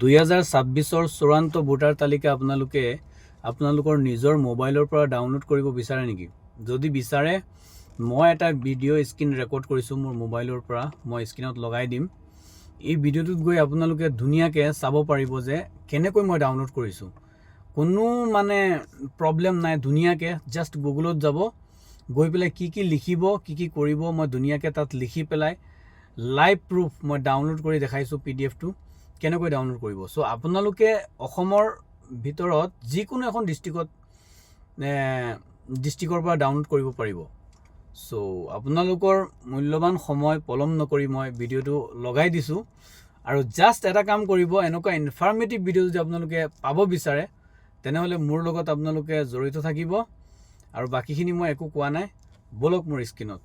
2026 চূড়ান্ত ভোটাৰ তালিকা আপোনালোকৰ নিজৰ মোবাইলৰ পৰা ডাউনলোড কৰিব বিচাৰে নেকি? যদি বিচাৰে, মই এটা ভিডিঅ' স্ক্ৰীন ৰেকৰ্ড কৰিছোঁ মোৰ মোবাইলৰ পৰা, মই স্ক্ৰীনত লগাই দিম। এই ভিডিঅ'টোত গৈ আপোনালোকে ধুনীয়াকৈ চাব পাৰিব যে কেনেকৈ মই ডাউনলোড কৰিছোঁ। কোনো প্ৰব্লেম নাই, ধুনীয়াকৈ জাষ্ট গুগলত যাব, গৈ পেলাই কি লিখিব, কি কৰিব, মই ধুনীয়াকৈ তাত লিখি পেলাই লাইভ প্ৰুফ মই ডাউনলোড কৰি দেখাইছোঁ PDF-টো কেনেকৈ ডাউনলোড কৰিব। চ' আপোনালোকে অসমৰ ভিতৰত যিকোনো এখন ডিষ্ট্ৰিক্টৰ পৰা ডাউনলোড কৰিব পাৰিব। চ' আপোনালোকৰ মূল্যৱান সময় পলম নকৰি মই ভিডিঅ'টো লগাই দিছোঁ। আৰু জাষ্ট এটা কাম কৰিব, এনেকুৱা ইনফৰ্মেটিভ ভিডিঅ' যদি আপোনালোকে পাব বিচাৰে তেনেহ'লে মোৰ লগত আপোনালোকে জড়িত থাকিব। আৰু বাকীখিনি মই একো কোৱা নাই, বলক মোৰ স্ক্ৰীনত।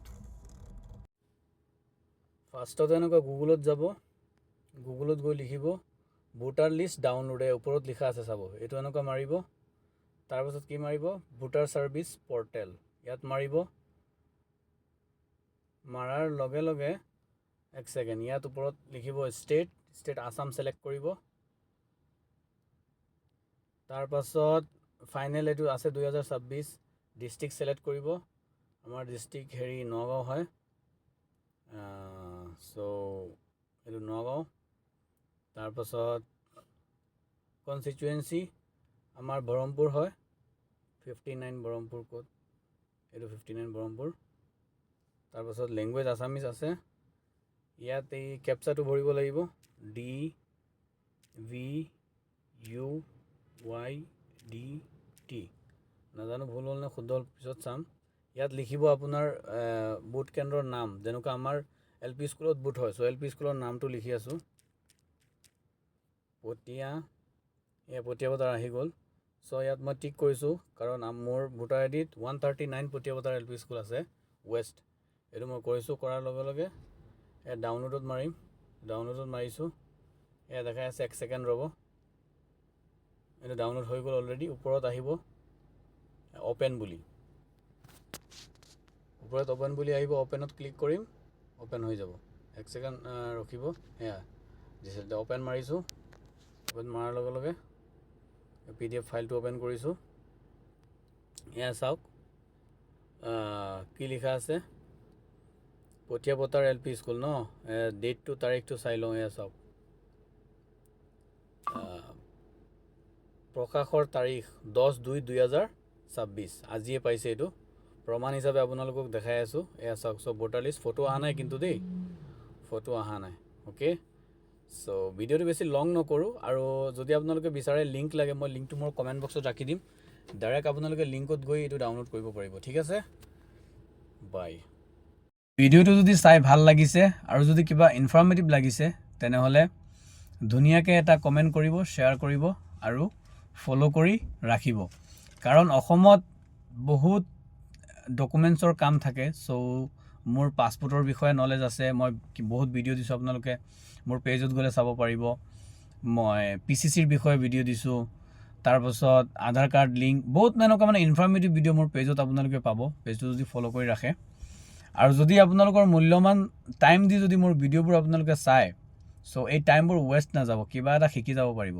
ফাৰ্ষ্টতে এনেকুৱা গুগলত যাব, গুগলত গৈ লিখিব ভোটাৰ লিষ্ট ডাউনলোড, ওপৰত লিখা আছে চাব, এইটো এনেকুৱা মাৰিব। তাৰপাছত কি মাৰিব, ভোটাৰ ছাৰ্ভিচ পৰ্টেল, ইয়াত মাৰিব। মাৰাৰ লগে লগে এক ছেকেণ্ড, ইয়াত ওপৰত লিখিব ষ্টেট আছাম ছিলেক্ট কৰিব। তাৰপাছত ফাইনেল এইটো আছে 2026, ডিষ্ট্ৰিক্ট ছিলেক্ট কৰিব। আমাৰ ডিষ্ট্ৰিক্ট নগাঁও হয়, চ' এইটো নগাঁও। তাৰপাছত কনষ্টিটুৱেঞ্চি আমাৰ বৰহমপুৰ হয়, 59 বৰহমপুৰ ক'ত, এইটো 59 বৰহমপুৰ। তাৰপাছত লেংগুৱেজ আছামিজ আছে, ইয়াত এই কেপচাটো ভৰিব লাগিব, DVUYDT, নাজানো ভুল হ'ল নে শুদ্ধ হ'ল, পিছত চাম। ইয়াত লিখিব আপোনাৰ বুথ কেন্দ্ৰৰ নাম, যেনেকুৱা আমাৰ LP স্কুলত বুথ হয়, চ' LP স্কুলৰ নামটো লিখি আছোঁ, পটিয়াবতাৰ আহি গ'ল। চ' ইয়াত মই টিক কৰিছোঁ, কাৰণ মোৰ ভোটাৰ আইডিত 139 পটিয়াবতাৰ LP স্কুল আছে ৱেষ্ট, এইটো মই কৰিছোঁ। কৰাৰ লগে লগে ইয়াত ডাউনলোডত মাৰিম, ডাউনলোডত মাৰিছোঁ, এয়া দেখাই আছে, এক ছেকেণ্ড ৰ'ব, এইটো ডাউনলোড হৈ গ'ল অলৰেডি। ওপৰত আহিব অ'পেন বুলি, ওপৰত অ'পেন বুলি আহিব, অ'পেনত ক্লিক কৰিম, অ'পেন হৈ যাব। এক ছেকেণ্ড ৰখিব, এয়া দিছে, অ'পেন মাৰিছোঁ। অ'পেন মাৰাৰ লগে লগে PDF ফাইলটো অ'পেন কৰিছোঁ, এয়া চাওক কি লিখা আছে, পটিয়াবতাৰ LP স্কুল ন, ডেটটো তাৰিখটো চাই লওঁ, এয়া চাওক, প্ৰকাশৰ তাৰিখ 10/2/2026, আজিয়ে পাইছে। এইটো প্ৰমাণ হিচাপে আপোনালোকক দেখাই আছোঁ, এয়া চাওক। চ' ভোটাৰ লিষ্ট ফটো অহা নাই কিন্তু দেই, ফটো অহা নাই, অ'কে। চ' ভিডিঅ'টো বেছি লং নকৰোঁ, আৰু যদি আপোনালোকে বিচাৰে লিংক লাগে, মই লিংকটো মোৰ কমেণ্ট বক্সত ৰাখি দিম, ডাইৰেক্ট আপোনালোকে লিংকত গৈ এইটো ডাউনলোড কৰিব পাৰিব, ঠিক আছে, বাই। ভিডিঅ'টো যদি চাই ভাল লাগিছে আৰু যদি কিবা ইনফৰ্মেটিভ লাগিছে তেনেহ'লে ধুনীয়াকৈ এটা কমেণ্ট কৰিব, শ্বেয়াৰ কৰিব আৰু ফ'ল' কৰি ৰাখিব। কাৰণ অসমত বহুত ডকুমেণ্টছৰ কাম থাকে। চ' মোৰ পাছপোৰ্টৰ বিষয়ে নলেজ আছে, মই বহুত ভিডিঅ' দিছোঁ, আপোনালোকে মোৰ পেজত গ'লে চাব পাৰিব। মই PCCৰ বিষয়ে ভিডিঅ' দিছোঁ, তাৰপাছত আধাৰ কাৰ্ড লিংক, বহুত এনেকুৱা ইনফৰ্মেটিভ ভিডিঅ' মোৰ পেজত আপোনালোকে পাব, পেজটো যদি ফ'ল' কৰি ৰাখে। আৰু যদি আপোনালোকৰ মূল্যৱান টাইম দি যদি মোৰ ভিডিঅ'বোৰ আপোনালোকে চায়, চ' এই টাইমবোৰ ৱেষ্ট নাযাব, কিবা এটা শিকি যাব পাৰিব।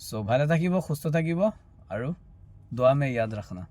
চ' ভালে থাকিব, সুস্থ থাকিব, আৰু দুआ में याद रखना।